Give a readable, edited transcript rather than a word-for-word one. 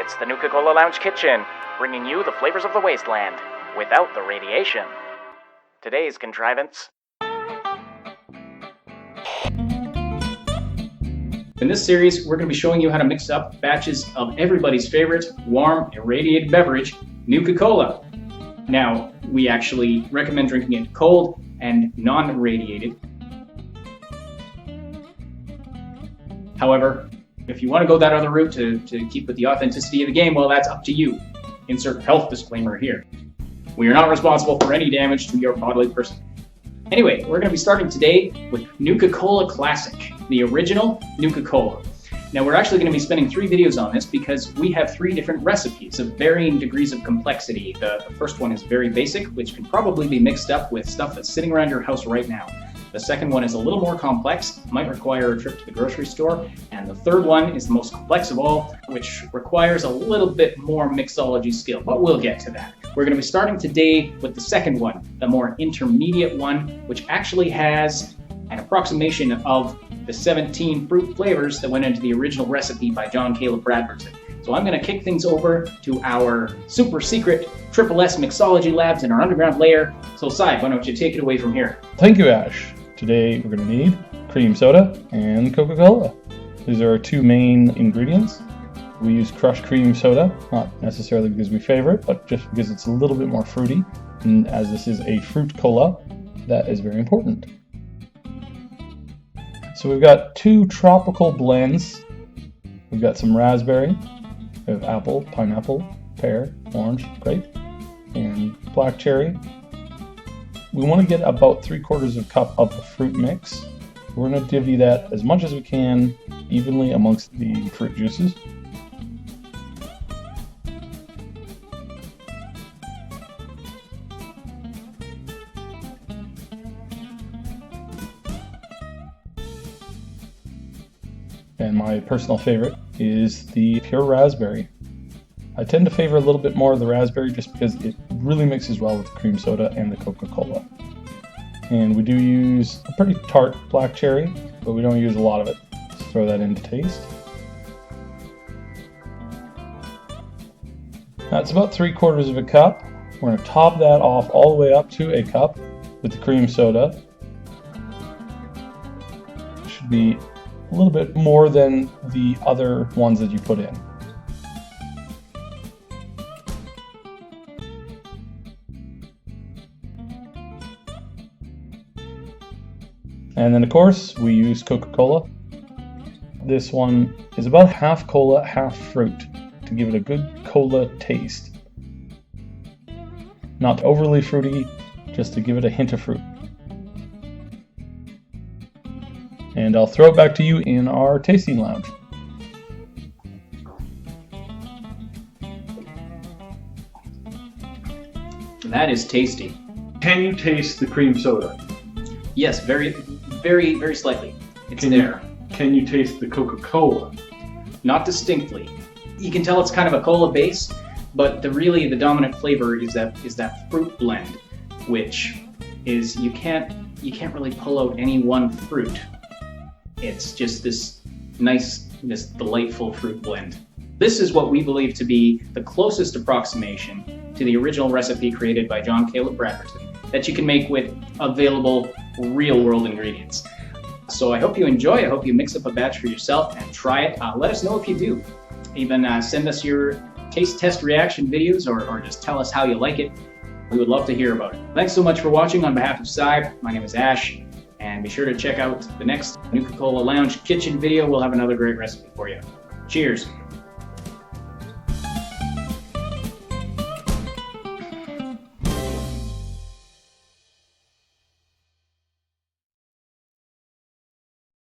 It's the Nuka-Cola Lounge Kitchen, bringing you the flavors of the wasteland, without the radiation. Today's contrivance. In this series, we're going to be showing you how to mix up batches of everybody's favorite warm, irradiated beverage, Nuka-Cola. Now, we actually recommend drinking it cold and non-irradiated. However, if you want to go that other route to keep with the authenticity of the game, well, that's up to you. Insert health disclaimer here. We are not responsible for any damage to your bodily person. Anyway, we're going to be starting today with Nuka-Cola Classic, the original Nuka-Cola. Now, we're actually going to be spending 3 videos on this because we have 3 different recipes of varying degrees of complexity. The first one is very basic, which can probably be mixed up with stuff that's sitting around your house right now. The second one is a little more complex, might require a trip to the grocery store. And the third one is the most complex of all, which requires a little bit more mixology skill, but we'll get to that. We're going to be starting today with the second one, the more intermediate one, which actually has an approximation of the 17 fruit flavors that went into the original recipe by John Caleb Bradfordson. So I'm going to kick things over to our super secret SSS mixology labs in our underground lair. So Cy, why don't you take it away from here? Thank you, Ash. Today we're going to need cream soda and Coca-Cola. These are our 2 main ingredients. We use crushed cream soda, not necessarily because we favor it, but just because it's a little bit more fruity. And as this is a fruit cola, that is very important. So we've got 2 tropical blends. We've got some raspberry, we have apple, pineapple, pear, orange, grape, and black cherry. We want to get about 3/4 cup of the fruit mix. We're going to divvy that as much as we can evenly amongst the fruit juices. And my personal favorite is the pure raspberry. I tend to favor a little bit more of the raspberry just because it really mixes well with the cream soda and the Coca-Cola. And we do use a pretty tart black cherry, but we don't use a lot of it. Let's throw that in to taste. That's about 3/4 cup. We're going to top that off all the way up to a cup with the cream soda. It should be a little bit more than the other ones that you put in. And then of course we use Coca-Cola. This one is about half cola, half fruit to give it a good cola taste. Not overly fruity, just to give it a hint of fruit. And I'll throw it back to you in our tasting lounge. That is tasty. Can you taste the cream soda? Yes, very, very slightly. It's there. Can you taste the Coca-Cola? Not distinctly. You can tell it's kind of a cola base, but the dominant flavor is that fruit blend, which is you can't really pull out any one fruit. It's just this delightful fruit blend. This is what we believe to be the closest approximation to the original recipe created by John Caleb Bradfordson that you can make with available real-world ingredients. So I hope you enjoy. I hope you mix up a batch for yourself and try it. Let us know if you do. Even send us your taste test reaction videos or just tell us how you like it. We would love to hear about it. Thanks so much for watching. On behalf of Cy, my name is Ash. And be sure to check out the next Nuka-Cola Lounge Kitchen video. We'll have another great recipe for you. Cheers.